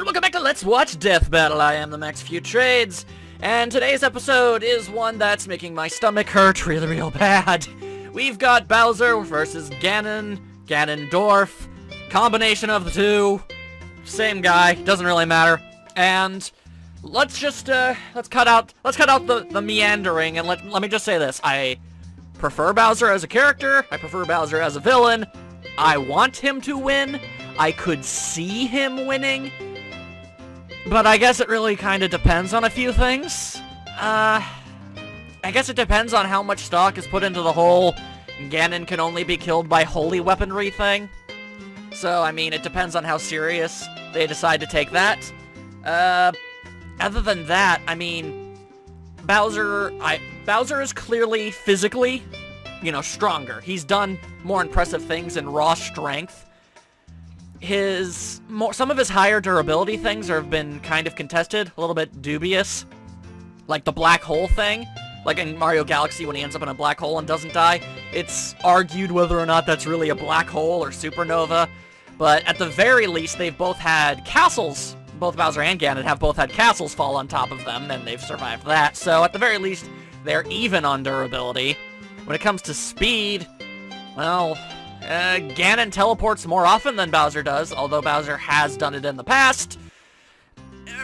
and welcome back to Let's Watch Death Battle. I am the Max Few Trades, and today's episode is one that's making my stomach hurt really real bad. We've got Bowser versus Ganon, Ganondorf, combination of the two, same guy, doesn't really matter, and let's just, let's cut out the meandering, and let me just say this. I prefer Bowser as a character, I prefer Bowser as a villain, I want him to win, I could see him winning, but I guess it really kind of depends on a few things. I guess it depends on how much stock is put into the whole Ganon can only be killed by holy weaponry thing. So, I mean, it depends on how serious they decide to take that. Other than that, I mean, Bowser is clearly physically, you know, stronger. He's done more impressive things in raw strength. Some of his higher durability things have been kind of contested, a little bit dubious. Like the black hole thing, like in Mario Galaxy when he ends up in a black hole and doesn't die. It's argued whether or not that's really a black hole or supernova, but at the very least they've both had castles, both Bowser and Ganon have both had castles fall on top of them, and they've survived that, so at the very least they're even on durability. When it comes to speed, well, Ganon teleports more often than Bowser does, although Bowser has done it in the past.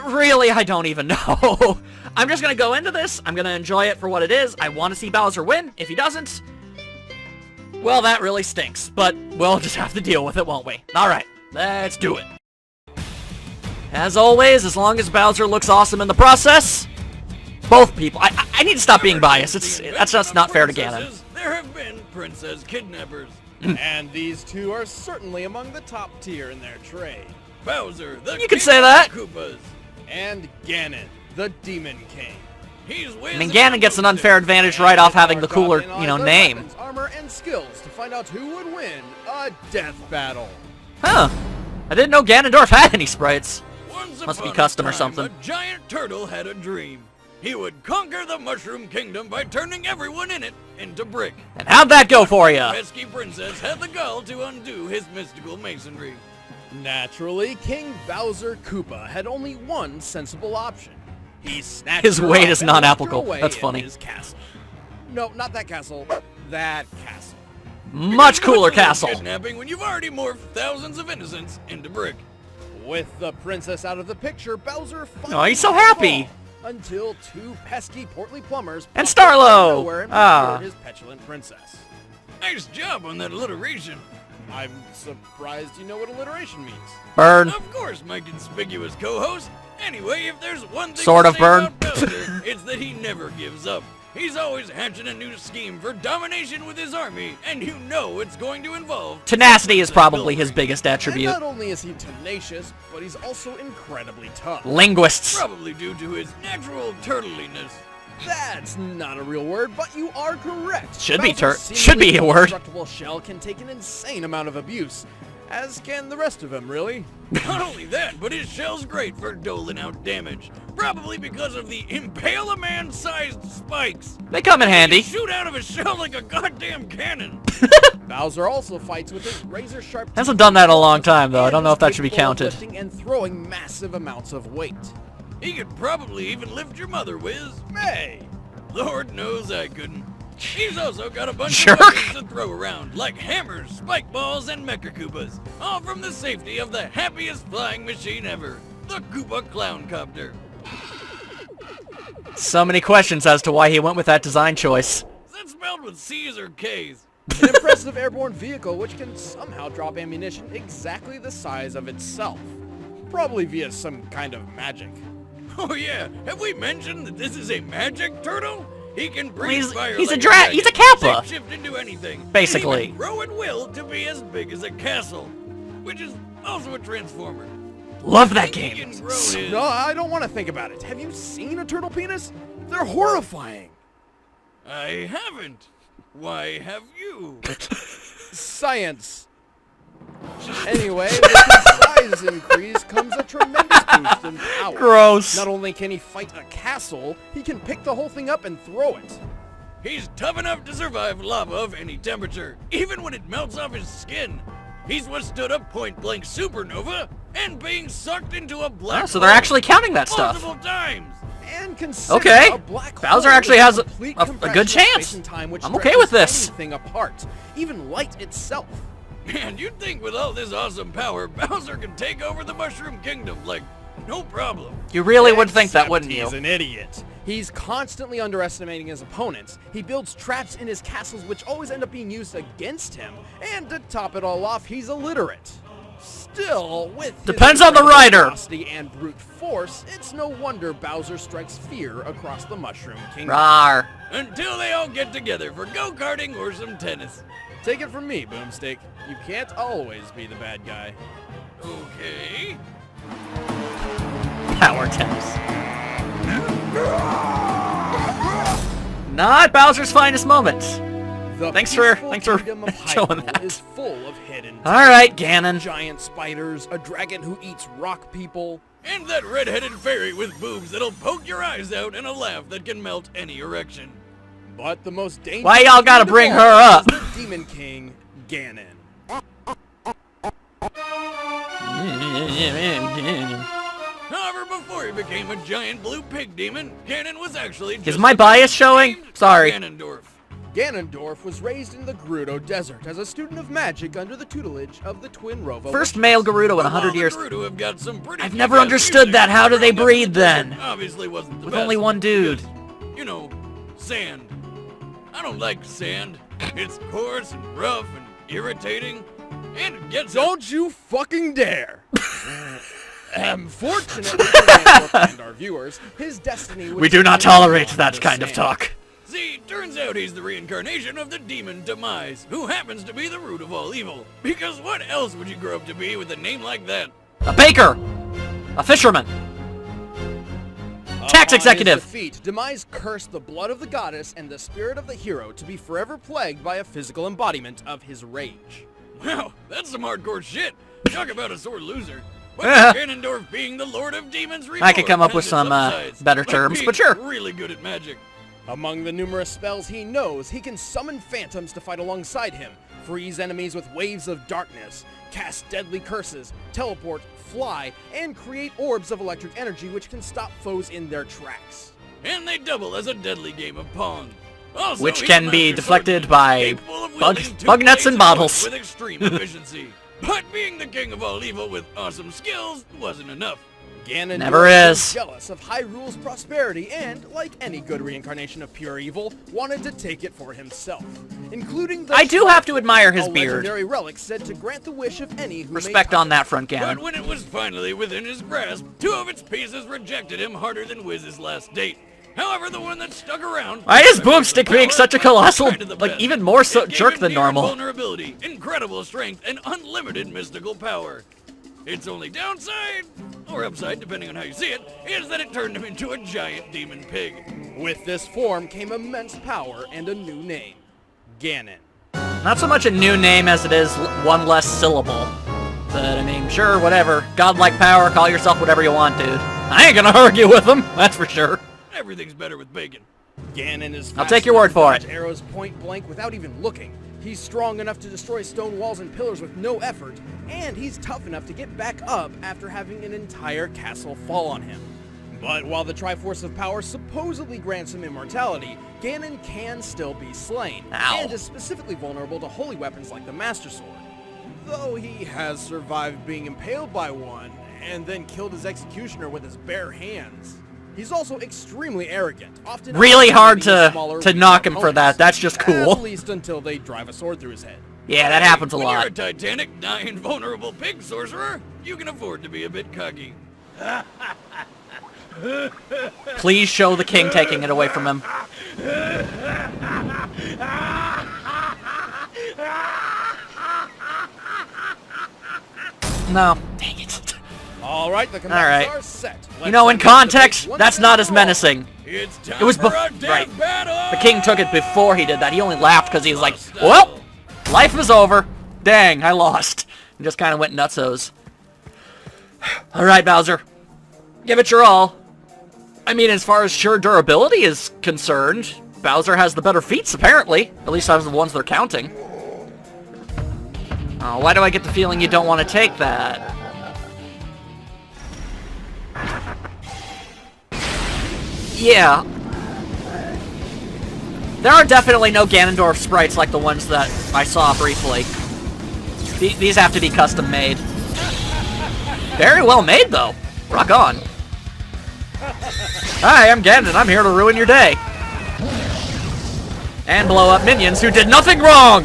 Really, I don't even know. I'm just gonna go into this, I'm gonna enjoy it for what it is, I want to see Bowser win. If he doesn't, well, that really stinks, but we'll just have to deal with it, won't we? Alright, let's do it. As always, as long as Bowser looks awesome in the process, both people, I need to stop being biased, that's just not fair to Ganon. There have been princess kidnappers. And these two are certainly among the top tier in their trade. Bowser, the You could say that. Koopas, and Ganon, the Demon King. I mean, Ganon gets an unfair advantage right off having the cooler, you know, name. Weapons, armor, and skills to find out who would win a death battle. Huh. I didn't know Ganondorf had any sprites. Must be Upon custom a or time, something. A giant turtle had a dream. He would conquer the Mushroom Kingdom by turning everyone in it into brick. And how'd that go for ya? The pesky princess had the gall to undo his mystical masonry. Naturally, King Bowser Koopa had only one sensible option. He snatched His her weight up is and not locked her applicable. away That's in funny. His castle. No, not that castle. That castle. Much cooler Because castle. what's the kidnapping when you've already morphed thousands of innocents into brick. With the princess out of the picture, Bowser finally Oh, he's so happy. until two pesky portly plumbers And popped out of Starlo. nowhere and Ah. procured his petulant princess. Nice job on that alliteration. I'm surprised you know what alliteration means. Burn. Of course, my conspicuous co-host. Anyway, if there's one thing Sort to of say burn. about Bowser, it's that he never gives up. He's always hatching a new scheme for domination with his army, and you know it's going to involve... Tenacity is probably his biggest attribute. And not only is he tenacious, but he's also incredibly tough. Linguists. Probably due to his natural turtliness. That's not a real word, but you are correct. Should be Bowser's should be a seemingly word. indestructible shell can take an insane amount of abuse, as can the rest of him, really. Not only that, but his shell's great for doling out damage. Probably because of the impale-a-man-sized spikes. They come in handy. Shoot out of his shell like a goddamn cannon. Bowser also fights with his razor-sharp teeth. Hasn't done that in a long time, though. I And don't know if is that should be capable of counted. lifting and throwing massive amounts of weight. He could probably even lift your mother, Wiz. May. Lord knows I couldn't. He's also got a bunch Jerk. of weapons to throw around, like hammers, spike balls, and mecha Koopas. All from the safety of the happiest flying machine ever, the Koopa Clown Copter. So many questions as to why he went with that design choice. Is that spelled with C's or K's? An impressive airborne vehicle which can somehow drop ammunition exactly the size of itself. Probably via some kind of magic. Oh yeah, have we mentioned that this is a magic turtle? He can breathe fire he's like a dragon. He's a Kappa. Shift into anything. Basically. And even grow at will to be as big as a castle, which is also a transformer. Love that He game. can grow his... No, I don't want to think about it. Have you seen a turtle penis? They're horrifying. I haven't. Why have you? Science. Anyway, with his size increase comes a tremendous boost in power. Gross. Not only can he fight a castle, he can pick the whole thing up and throw it. He's tough enough to survive lava of any temperature, even when it melts off his skin. He's withstood a point-blank supernova and being sucked into a black Oh, so they're actually counting that hole stuff. multiple times. And consider Okay. a black Bowser hole actually is has a complete good compression of chance. space and time which I'm okay with stretches this. anything apart, even light itself. Man, you'd think with all this awesome power, Bowser can take over the Mushroom Kingdom, like, no problem. You really would think that, wouldn't you? He's an idiot. He's constantly underestimating his opponents. He builds traps in his castles which always end up being used against him. And to top it all off, he's illiterate. Still, with his Depends on the rider. ferocity and brute force, it's no wonder Bowser strikes fear across the Mushroom Kingdom. Rawr. Until they all get together for go-karting or some tennis. Take it from me, Boomstick. You can't always be the bad guy. Okay. Power taps. Not Bowser's finest moments. The Thanks for kingdom of showing Hyrule that. is full of hidden Alright, Ganon. giant spiders, a dragon who eats rock people, and that red-headed fairy with boobs that'll poke your eyes out and a laugh that can melt any erection. But the most dangerous Why y'all gotta fiend of bring all her up? is the Demon King, Ganon. However, before he became a giant blue pig demon, Ganon was actually just Is my bias showing? named Sorry. Ganondorf. Ganondorf was raised in the Gerudo Desert as a student of magic under the tutelage of the twin Rovo. First male Gerudo in 100 years. Gerudo have got some pretty I've never kick-ass understood music. that. How do they Growing up breed in the desert then? Obviously wasn't the With best, only one dude. because, you know, sand. I don't like sand. It's coarse and rough and irritating, and it gets. Don't you fucking dare! Fortunately for Ganondorf and our viewers, his destiny was We do not tolerate that kind of talk. See, turns out he's the reincarnation of the demon Demise, who happens to be the root of all evil. Because what else would you grow up to be with a name like that? A baker! A fisherman! Tax Upon executive! his defeat, Demise cursed the blood of the goddess and the spirit of the hero to be forever plagued by a physical embodiment of his rage. Wow, that's some hardcore shit. Talk about a sore loser. But Ganondorf being the Lord of Demons Reborn I could come up with has its some upsides, better like terms, being but sure. really good at magic. Among the numerous spells he knows, he can summon phantoms to fight alongside him, freeze enemies with waves of darkness, cast deadly curses, teleport, fly, and create orbs of electric energy which can stop foes in their tracks. And they double as a deadly game of Pong. Also, Which he's can a be master deflected swordsman, by capable of bug wielding two nets blades and of bottles. wood with extreme efficiency. But being the king of all evil with awesome skills wasn't enough. Ganon Never was is. jealous of Hyrule's prosperity and, like any good reincarnation of pure evil, wanted to take it for himself, including the I do have to admire his a beard. legendary relic said to grant the wish of any who may Respect touch on it. that front, But Ganon. when it was finally within his grasp, two of its pieces rejected him harder than Wiz's last date. However, the one that stuck around... Why is Boomstick being power such a went colossal, right to the like, best. even more so It gave jerk him than near normal? Invulnerability, incredible strength, and unlimited mystical power. Its only downside, or upside depending on how you see it, is that it turned him into a giant demon pig. With this form came immense power and a new name, Ganon. Not so much a new name as it is one less syllable. But, I mean, sure, whatever. Godlike power, call yourself whatever you want, dude. I ain't gonna argue with him, that's for sure. Everything's better with bacon. Ganon is I'll take your word for it. Arrows point blank without even looking. He's strong enough to destroy stone walls and pillars with no effort, and he's tough enough to get back up after having an entire castle fall on him. But while the Triforce of Power supposedly grants him immortality, Ganon can still be slain, Ow. and is specifically vulnerable to holy weapons like the Master Sword. Though he has survived being impaled by one, and then killed his executioner with his bare hands. He's also extremely arrogant, often Really hard underestimating smaller, to weaker knock him for that. opponents. That's just cool. At least until they drive a sword through his head. Yeah, that happens a When lot. you're a titanic, invulnerable pig sorcerer, you can afford to be a bit cocky. Please show the king taking it away from him. No. Dang it. All right, the Alright. commands are set. You know, in Let's end the context, debate once that's and not for as all. menacing. It's time It was for bef- a death right. battle! The king took it before he did that. He only laughed because he was like, well, life is over. Dang, I lost. And just kind of went nutsos. Alright, Bowser. Give it your all. I mean, as far as sheer durability is concerned, Bowser has the better feats, apparently. At least out of the ones they're counting. Why do I get the feeling you don't want to take that? Yeah. There are definitely no Ganondorf sprites like the ones that I saw briefly. These have to be custom made. Very well made, though. Rock on. Hi, I'm Ganon. I'm here to ruin your day. And blow up minions who did nothing wrong!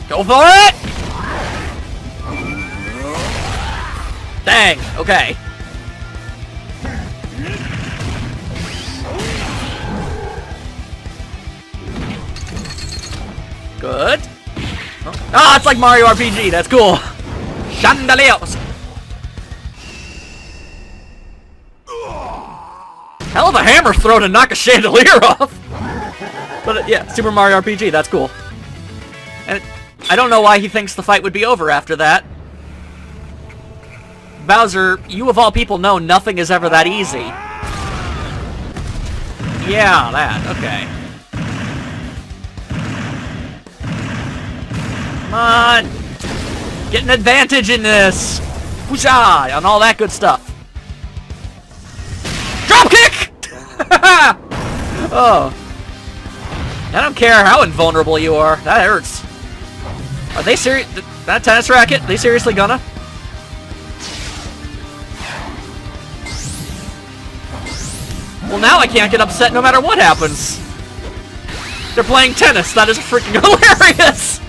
Go for it! Dang, okay. Good. Ah, it's like Mario RPG, that's cool. Chandeliers! Hell of a hammer throw to knock a chandelier off! But yeah, Super Mario RPG, that's cool. And I don't know why he thinks the fight would be over after that. Bowser, you of all people know nothing is ever that easy. Yeah, that, okay. Come on! Get an advantage in this! Whoosha! And all that good stuff. Drop kick! Oh. I don't care how invulnerable you are. That hurts. Are they serious? That tennis racket? They seriously gonna? Well, now I can't get upset no matter what happens. They're playing tennis. That is freaking hilarious!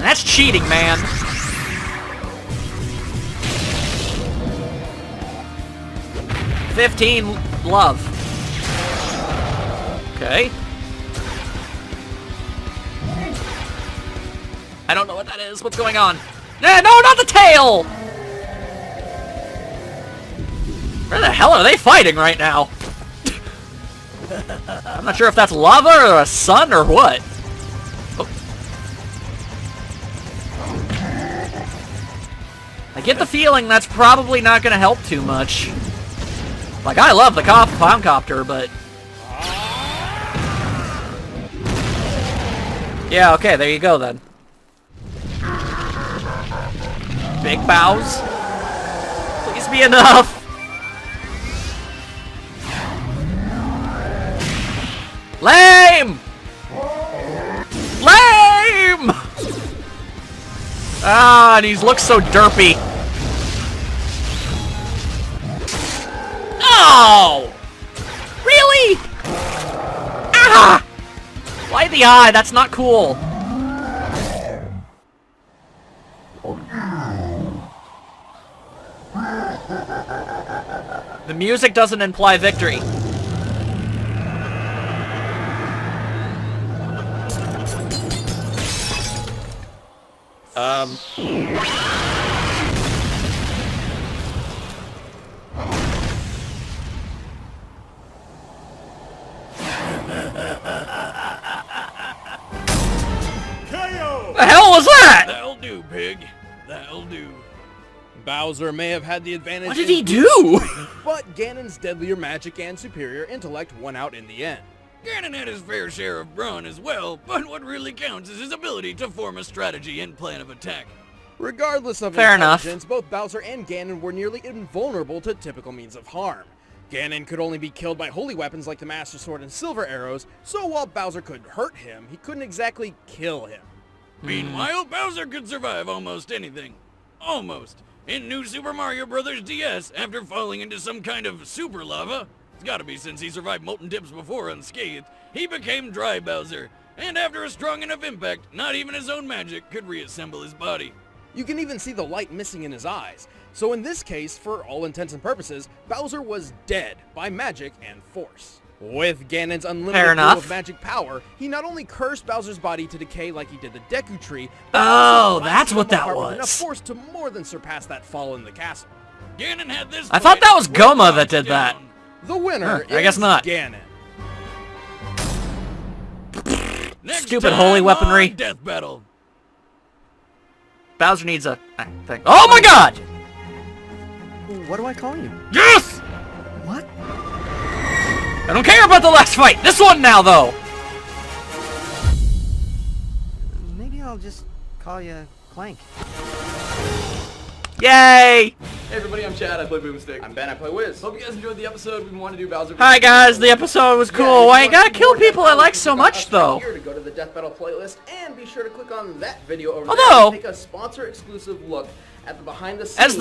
That's cheating, man. $15 love. Okay. I don't know what that is. What's going on? No, not the tail! Where the hell are they fighting right now? I'm not sure if that's lava or a sun or what. Oh. I get the feeling that's probably not going to help too much. Like, I love the clown copter, but... Yeah, okay, there you go then. Big bows. Please be enough. Lame! Lame! Ah, and he looks so derpy. No! Really? Ah! Why the eye? That's not cool. The music doesn't imply victory. The hell was that? That'll do, pig. That'll do. Bowser may have had the advantage. What did he do? But Ganon's deadlier magic and superior intellect won out in the end. Ganon had his fair share of brawn as well, but what really counts is his ability to form a strategy and plan of attack. Regardless of Fair enough. intelligence, both Bowser and Ganon were nearly invulnerable to typical means of harm. Ganon could only be killed by holy weapons like the Master Sword and Silver Arrows, so while Bowser could hurt him, he couldn't exactly kill him. Meanwhile, Bowser could survive almost anything. Almost. In New Super Mario Bros. DS, after falling into some kind of super lava, it's gotta be since he survived molten dips before unscathed, he became Dry Bowser, and after a strong enough impact, not even his own magic could reassemble his body. You can even see the light missing in his eyes. So in this case, for all intents and purposes, Bowser was dead by magic and force. With Ganon's unlimited pool of magic power, he not only cursed Bowser's body to decay like he did the Deku Tree, but Oh, that's what that with enough was. force to more than surpass that fall in the castle. Ganon had this I thought that was Goma that did that. The winner I guess is not. Ganon. Next Stupid time holy weaponry. on Death Battle. Bowser needs a thing. Oh my god! What do I call you? Yes! What? I don't care about the last fight! This one now, though! Maybe I'll just call you Clank. Yay! Hey everybody, I'm Chad, I play Boomstick. I'm Ben, I play Wiz. Hope you guys enjoyed the episode. We want to do Bowser. Hi guys, the episode was cool. Why you gotta kill people I like so much though? Here to go to the Death Battle playlist and be sure to click on that video over Although, there to take a sponsor exclusive look at the behind the scenes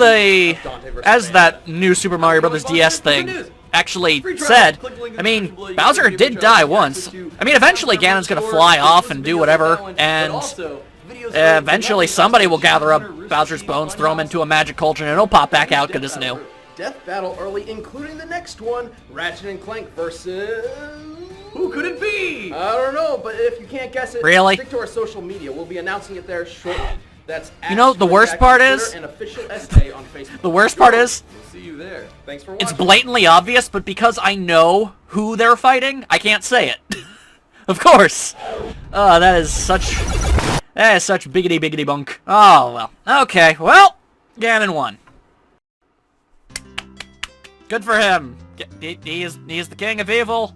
as that new Super Mario Bros. DS thing actually said, I mean, Bowser did die once. I mean, eventually Ganon's gonna fly off and do whatever, and eventually somebody will gather up Bowser's bones, throw them into a magic cauldron, and it'll pop back out because it's new. Death Battle early, including the next one, Ratchet and Clank versus... Who could it be? I don't know, but if you can't guess it, Really? stick to our social media. We'll be announcing it there shortly. That's You know, the worst part is... and official SA on Facebook. The worst part is, We'll see you there. Thanks for watching. it's blatantly obvious, but because I know who they're fighting, I can't say it. Of course. Oh, that is such biggity bunk. Oh, well. Okay, well, Ganon won. Good for him. He is the king of evil.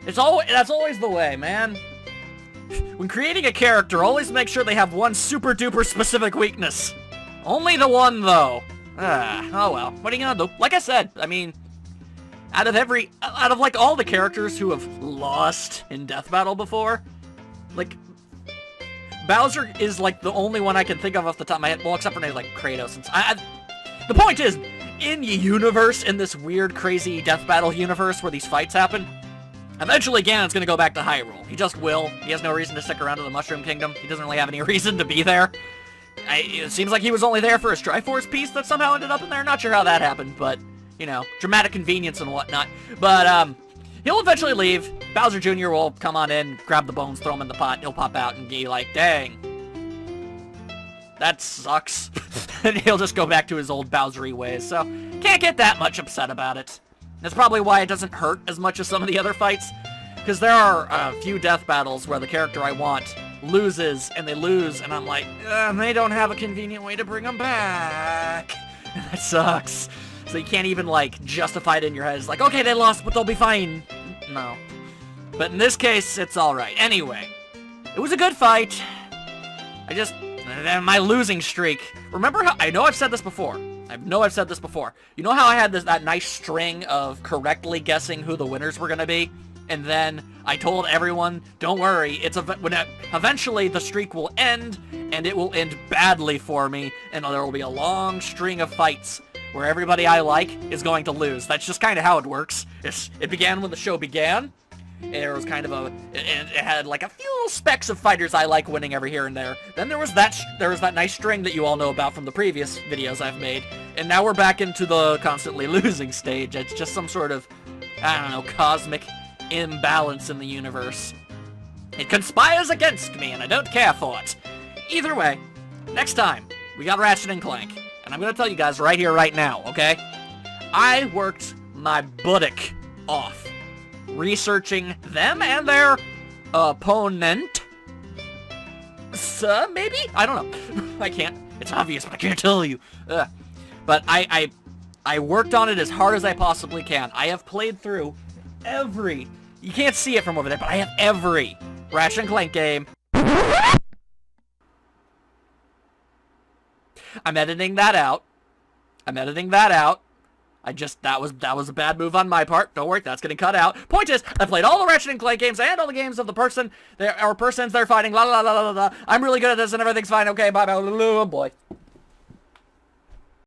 That's always the way, man. When creating a character, always make sure they have one super duper specific weakness. Only the one, though. Oh well. What are you gonna do? Like I said, I mean, out of like all the characters who have lost in Death Battle before, like, Bowser is like the only one I can think of off the top of my head. Well, except for names like Kratos. And the point is, in the universe, in this weird, crazy Death Battle universe where these fights happen, eventually Ganon's gonna go back to Hyrule. He just will. He has no reason to stick around to the Mushroom Kingdom. He doesn't really have any reason to be there. It seems like he was only there for his Triforce piece that somehow ended up in there. Not sure how that happened, but, you know, dramatic convenience and whatnot. But, he'll eventually leave. Bowser Jr. will come on in, grab the bones, throw them in the pot, and he'll pop out and be like, dang. That sucks. And he'll just go back to his old Bowsery ways, so can't get that much upset about it. That's probably why it doesn't hurt as much as some of the other fights, because there are a few death battles where the character I want loses, and they lose, and I'm like, they don't have a convenient way to bring them back. That sucks. So you can't even, like, justify it in your head. It's like, okay, they lost, but they'll be fine. No. But in this case, it's alright. Anyway, it was a good fight. My losing streak. Remember how, I know I've said this before. You know how I had that nice string of correctly guessing who the winners were going to be? And then I told everyone, don't worry, eventually the streak will end, and it will end badly for me, and there will be a long string of fights where everybody I like is going to lose. That's just kind of how it works. It began when the show began. There was kind of it had like a few little specks of fighters I like winning every here and there. Then there was that nice string that you all know about from the previous videos I've made, and now we're back into the constantly losing stage. It's just some sort of, I don't know, cosmic imbalance in the universe. It conspires against me, and I don't care for it. Either way, next time, we got Ratchet and Clank, and I'm gonna tell you guys right here, right now, okay? I worked my buttock off researching them and their opponent. Maybe? I don't know. I can't. It's obvious, but I can't tell you. But I worked on it as hard as I possibly can. I have played through every... You can't see it from over there, but I have every Ratchet and Clank game. I'm editing that out. That was a bad move on my part. Don't worry, that's getting cut out. Point is, I played all the Ratchet and Clank games and all the games of the persons they're fighting. La la la la la la. I'm really good at this and everything's fine. Okay, bye bye. Oh boy.